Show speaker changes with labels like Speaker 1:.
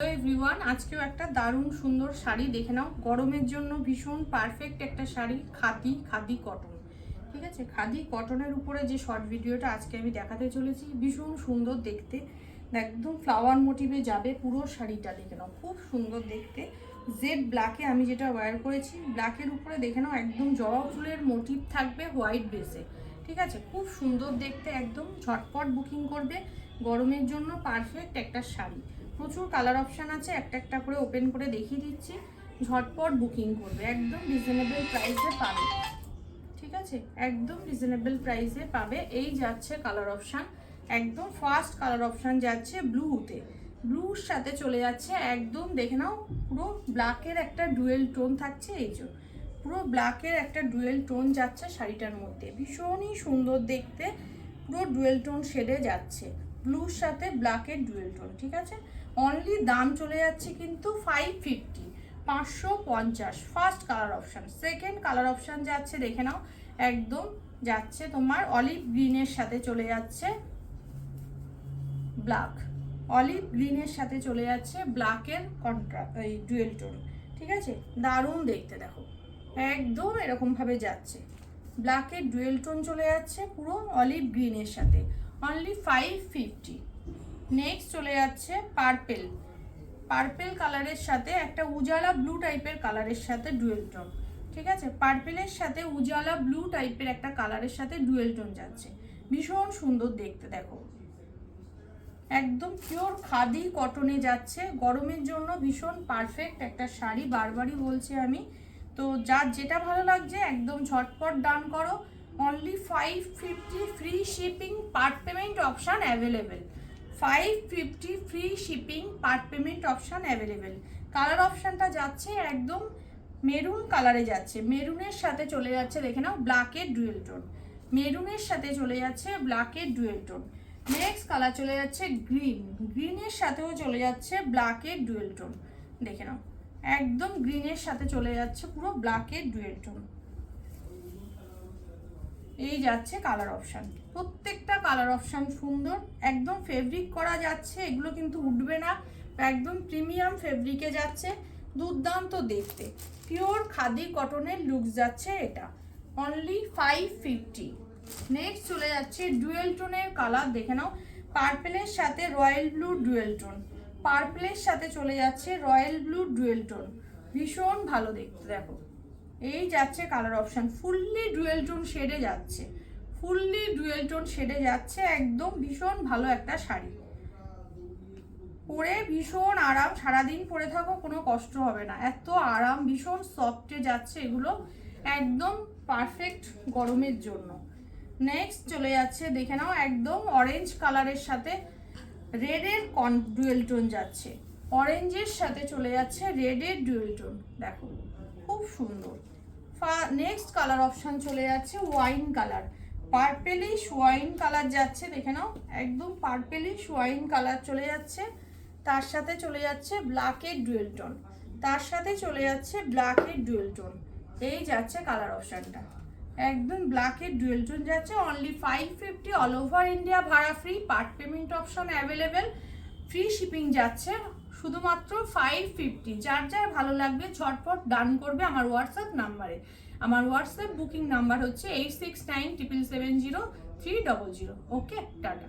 Speaker 1: Hello everyone, আজকেও একটা দারুণ সুন্দর শাড়ি দেখে নাও। গরমের জন্য ভীষণ পারফেক্ট একটা শাড়ি, খাদি কটন। ঠিক আছে, খাদি কটনের উপরে যে শর্ট ভিডিওটা আজকে আমি দেখাতে চলেছি, ভীষণ সুন্দর দেখতে, একদম ফ্লাওয়ার মোটিভে যাবে পুরো শাড়িটা। দেখে নাও, খুব সুন্দর দেখতে। জেড ব্ল্যাকে আমি যেটা ওয়্যার করেছি, ব্ল্যাকের উপরে দেখে নাও একদম জবা ফুলের মোটিভ থাকবে হোয়াইট বেসে। ঠিক আছে, খুব সুন্দর দেখতে, একদম ঝটপট বুকিং করবে। গরমের জন্য পারফেক্ট একটা শাড়ি। প্রচুর কালার অপশান আছে, একটা একটা করে ওপেন করে দেখিয়ে দিচ্ছি। ঝটপট বুকিং করবে, একদম রিজনেবল প্রাইসে পাবে। ঠিক আছে, একদম রিজনেবল প্রাইসে পাবে। এই যাচ্ছে কালার অপশান, একদম ফার্স্ট কালার অপশান যাচ্ছে ব্লুতে। ব্লুর সাথে চলে যাচ্ছে একদম, দেখে নাও পুরো ব্ল্যাকের একটা ডুয়েল টোন থাকছে। এই যে পুরো ব্ল্যাকের একটা ডুয়েল টোন যাচ্ছে শাড়িটার মধ্যে, ভীষণই সুন্দর দেখতে। পুরো ডুয়েল টোন শেডে যাচ্ছে, ব্লুর সাথে ব্ল্যাকের ডুয়েল টোন। ঠিক আছে, অনলি দাম চলে যাচ্ছে কিন্তু 550, 550 first colour option. Second colour option যাচ্ছে, দেখে নাও একদম যাচ্ছে তোমার অলিভ গ্রিনের সাথে চলে যাচ্ছে ব্ল্যাক, অলিভ গ্রিনের সাথে চলে যাচ্ছে ব্ল্যাকের এই ডুয়েল টোন। ঠিক আছে, দারুণ দেখতে। দেখো একদম এরকম ভাবে যাচ্ছে, ব্ল্যাকের ডুয়েল টোন চলে যাচ্ছে পুরো অলিভ গ্রিনের সাথে, অনলি 550। নেক্সট চলে যাচ্ছে পার্পেল, পার্পেল কালারের সাথে একটা উজালা ব্লু টাইপের কালারের সাথে ডুয়েল টোন। ঠিক আছে, পার্পেলের সাথে উজালা ব্লু টাইপের একটা কালারের সাথে ডুয়েল টোন যাচ্ছে, ভীষণ সুন্দর দেখতে। দেখো একদম পিওর খাদি কটনে যাচ্ছে, গরমের জন্য ভীষণ পারফেক্ট একটা শাড়ি, বারবারই বলছি আমি। তো যার যেটা ভালো লাগছে একদম ঝটপট ডান করো। Only 550, free shipping, part payment option available. 550 free shipping, part payment option available. Colour অপশানটা যাচ্ছে একদম মেরুন কালারে যাচ্ছে, মেরুনের সাথে চলে যাচ্ছে দেখে নাও ব্ল্যাকের ডুয়েল টোন, মেরুনের সাথে চলে যাচ্ছে ব্ল্যাকের ডুয়েল টোন। নেক্সট কালার চলে যাচ্ছে গ্রিন, গ্রিনের সাথেও চলে যাচ্ছে ব্ল্যাকের ডুয়েল টোন। দেখে নাও একদম গ্রিনের সাথে চলে যাচ্ছে পুরো ব্ল্যাকের ডুয়েল টোন। এই যাচ্ছে কালার অপশান, প্রত্যেকটা কালার অপশান সুন্দর, একদম ফেব্রিক করা যাচ্ছে, এগুলো কিন্তু উঠবে না, একদম প্রিমিয়াম ফেব্রিকে যাচ্ছে, দুর্দান্ত দেখতে, পিওর খাদি কটনের লুক যাচ্ছে এটা। অনলি 550। নেক্সট চলে যাচ্ছে ডুয়েল টোনের কালার, দেখে নাও পার্পেলের সাথে রয়্যাল ব্লু ডুয়েল টোন, পার্পেলের সাথে চলে যাচ্ছে রয়্যাল ব্লু ডুয়েল টোন, ভীষণ ভালো দেখতে। দেখো এই যাচ্ছে colour option, fully dual tone শেডে যাচ্ছে, ফুললি ডুয়েল টোন শেডে যাচ্ছে, একদম ভীষণ ভালো একটা শাড়ি। পরে ভীষণ আরাম, সারাদিন পরে থাকো কোনো কষ্ট হবে না, এত আরাম, ভীষণ সফটে যাচ্ছে এগুলো, একদম পারফেক্ট গরমের জন্য। নেক্সট চলে যাচ্ছে, দেখে নাও একদম অরেঞ্জ কালারের সাথে রেডের ডুয়েল টোন যাচ্ছে, অরেঞ্জের সাথে চলে যাচ্ছে রেডের ডুয়েল টোন। দেখো খুব সুন্দর। নেক্সট কালার অপশান চলে যাচ্ছে wine colour, purplish wine colour যাচ্ছে, দেখে নাও একদম পার্পেলিশ ওয়াইন কালার চলে যাচ্ছে, তার সাথে চলে যাচ্ছে ব্ল্যাকের ডুয়েল টোন, তার সাথে চলে যাচ্ছে ব্ল্যাকের ডুয়েল টোন। এই যাচ্ছে কালার অপশানটা, একদম ব্ল্যাকের ডুয়েল টোন যাচ্ছে। অনলি 550, অল ওভার ইন্ডিয়া ভাড়া free, part payment option available, free shipping যাচ্ছে শুধুমাত্র 550। যার যার ভালো লাগবে ঝটপট ডান করবে আমার হোয়াটসঅ্যাপ নাম্বারে। আমার হোয়াটসঅ্যাপ বুকিং নাম্বার হচ্ছে 8697770300। ওকে, টাটা।